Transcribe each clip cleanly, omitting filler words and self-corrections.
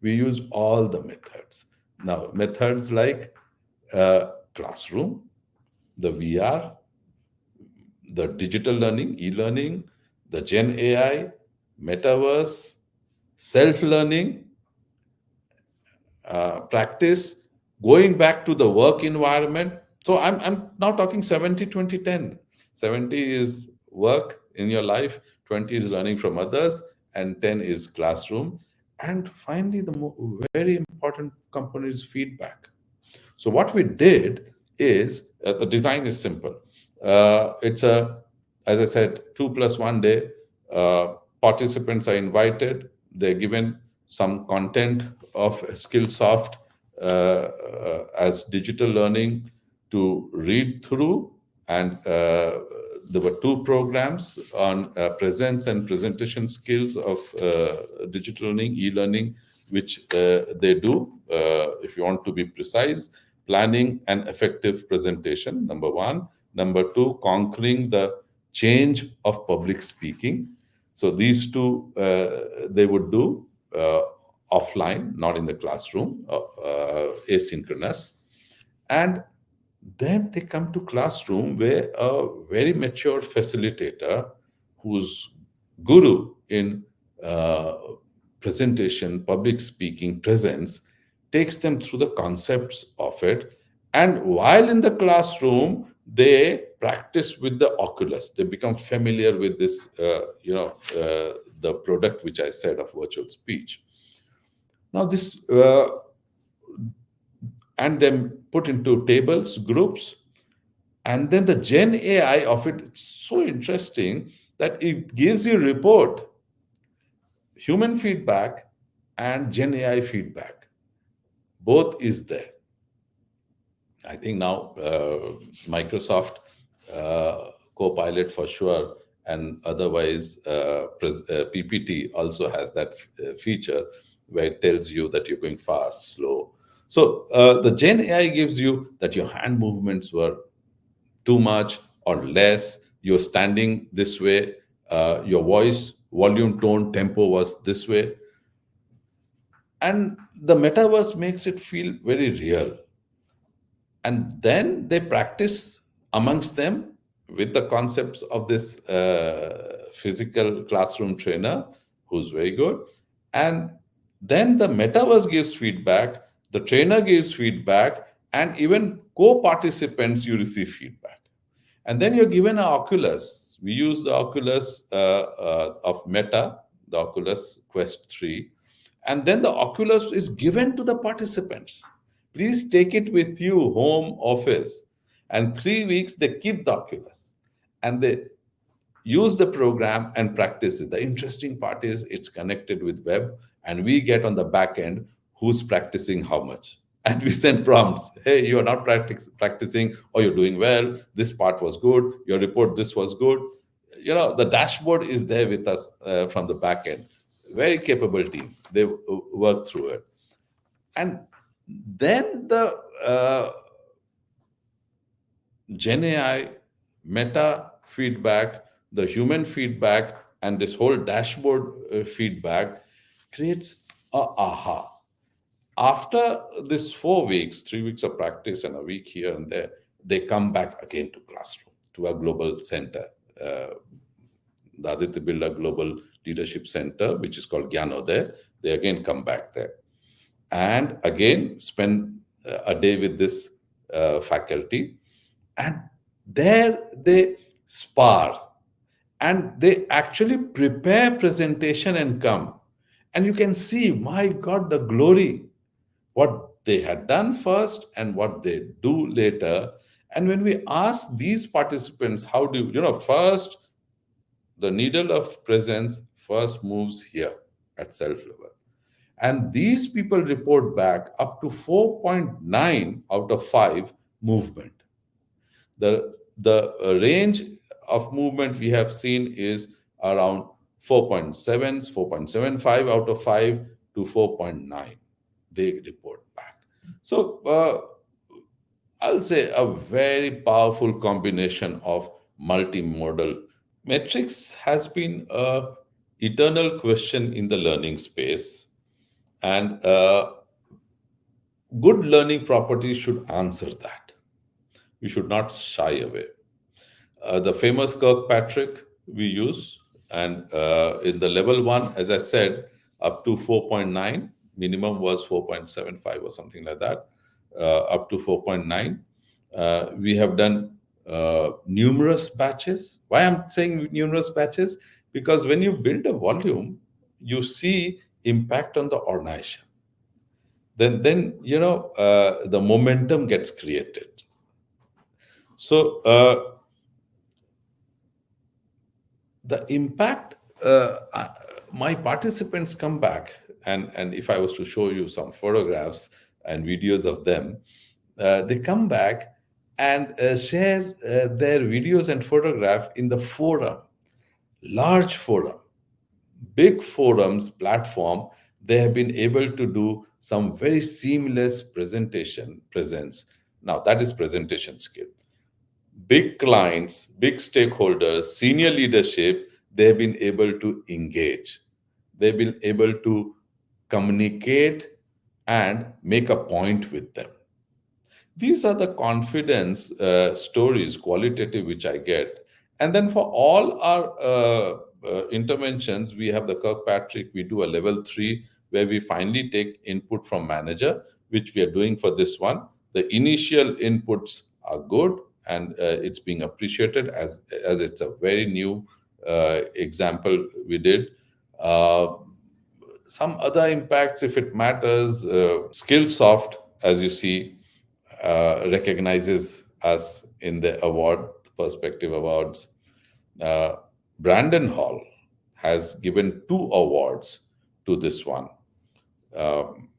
we use all the methods. Now, methods like classroom, the VR, the digital learning, e-learning, the Gen AI, metaverse, self-learning, practice, going back to the work environment. So I'm now talking 70-20-10. 70 is work in your life, 20 is learning from others, and 10 is classroom. And finally, the very important component is feedback. So what we did is the design is simple. It's a, as I said, 2+1 day. Uh, Participants are invited. They're given some content of Skillsoft as digital learning to read through, and there were two programs on presence and presentation skills of digital learning, e-learning, which they do. If you want to be precise, planning an effective presentation, number one. Number two, conquering the change of public speaking. So these two they would do offline, not in the classroom, asynchronous. And then they come to classroom where a very mature facilitator who's guru in uh, presentation, public speaking, presence, takes them through the concepts of it. And while in the classroom, they practice with the oculus. They become familiar with this, the product which I said of virtual speech. Now, this and then put into tables, groups, and then the Gen AI of it, it's so interesting that it gives you report, human feedback and Gen AI feedback. Both is there. I think now Microsoft Copilot for sure, and otherwise PPT also has that feature where it tells you that you're going fast, slow. So the Gen AI gives you that your hand movements were too much or less, you're standing this way, your voice, volume, tone, tempo was this way. And the metaverse makes it feel very real. And then they practice amongst them with the concepts of this physical classroom trainer who's very good. And then the metaverse gives feedback, the trainer gives feedback, and even co-participants, you receive feedback. And then you're given an Oculus. We use the Oculus of Meta, the Oculus Quest 3. And then the Oculus is given to the participants. Please take it with you, home, office. And 3 weeks, they keep the Oculus. And they use the program and practice it. The interesting part is it's connected with web, and we get on the back end who's practicing how much. And we send prompts. Hey, you are not practicing, or you're doing well. This part was good. Your report, this was good. The dashboard is there with us from the back end. Very capable team. They work through it. And then the Gen AI, meta feedback, the human feedback, and this whole dashboard feedback creates a aha. After this 4 weeks, 3 weeks of practice and a week here and there, they come back again to classroom, to a global center, the Aditya Birla Global Leadership Center, which is called Gyanodaya. They again come back there and again spend a day with this faculty. And there they spar, and they actually prepare presentation and come. And you can see, my God, the glory, what they had done first and what they do later. And when we ask these participants, how do first, the needle of presence first moves here at self level. And these people report back up to 4.9 out of 5 movement. The range of movement we have seen is around 4.7, 4.75 out of 5 to 4.9. They report back. So I'll say a very powerful combination of multimodal. Metrics has been a eternal question in the learning space. And good learning properties should answer that. We should not shy away. The famous Kirkpatrick we use, and in the level one, as I said, up to 4.9, minimum was 4.75 or something like that, up to 4.9. We have done numerous batches. Why I'm saying numerous batches? Because when you build a volume, you see impact on the organization. Then the momentum gets created. So the impact, my participants come back, and if I was to show you some photographs and videos of them, they come back and share their videos and photograph in the forum, large forum, big forums platform. They have been able to do some very seamless presentation presence. Now that is presentation skill. Big clients, big stakeholders, senior leadership, they've been able to engage. They've been able to communicate and make a point with them. These are the confidence stories, qualitative, which I get. And then for all our interventions, we have the Kirkpatrick. We do a level 3 where we finally take input from manager, which we are doing for this one. The initial inputs are good, and it's being appreciated as it's a very new example we did. Uh, some other impacts, if it matters, Skillsoft, as you see, recognizes us in the award, perspective awards. uh, Brandon Hall has given 2 awards to this one. um,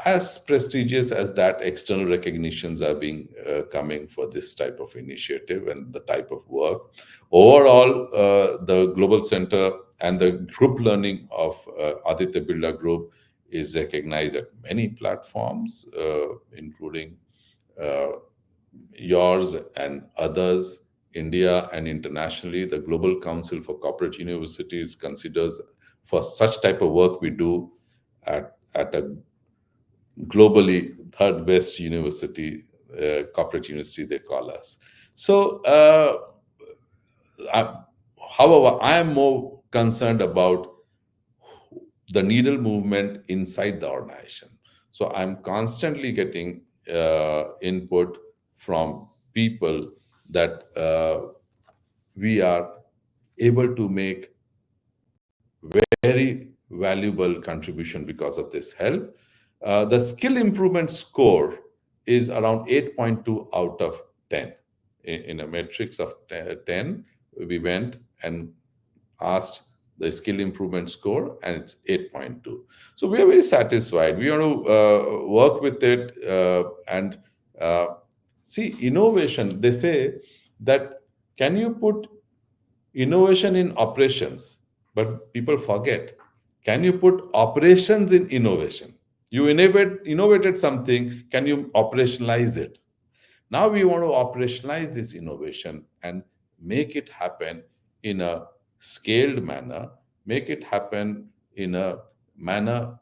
as prestigious as that, external recognitions are being coming for this type of initiative and the type of work. Overall, the Global Center and the group learning of Aditya Birla Group is recognized at many platforms, including uh, yours and others, India and internationally. The Global Council for Corporate Universities considers for such type of work we do at a globally third best university, corporate university, they call us. So, I, however, I am more concerned about the needle movement inside the organization. So I'm constantly getting input from people that we are able to make very valuable contribution because of this help. The skill improvement score is around 8.2 out of 10. In a matrix of 10, we went and asked the skill improvement score, and it's 8.2. So we are very satisfied. We want to work with it and uh, see innovation. They say that, can you put innovation in operations? But people forget, can you put operations in innovation? You innovated something, can you operationalize it? Now we want to operationalize this innovation and make it happen in a scaled manner, make it happen in a manner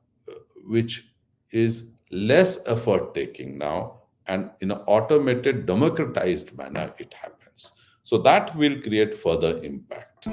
which is less effort taking now, and in an automated, democratized manner it happens. So that will create further impact.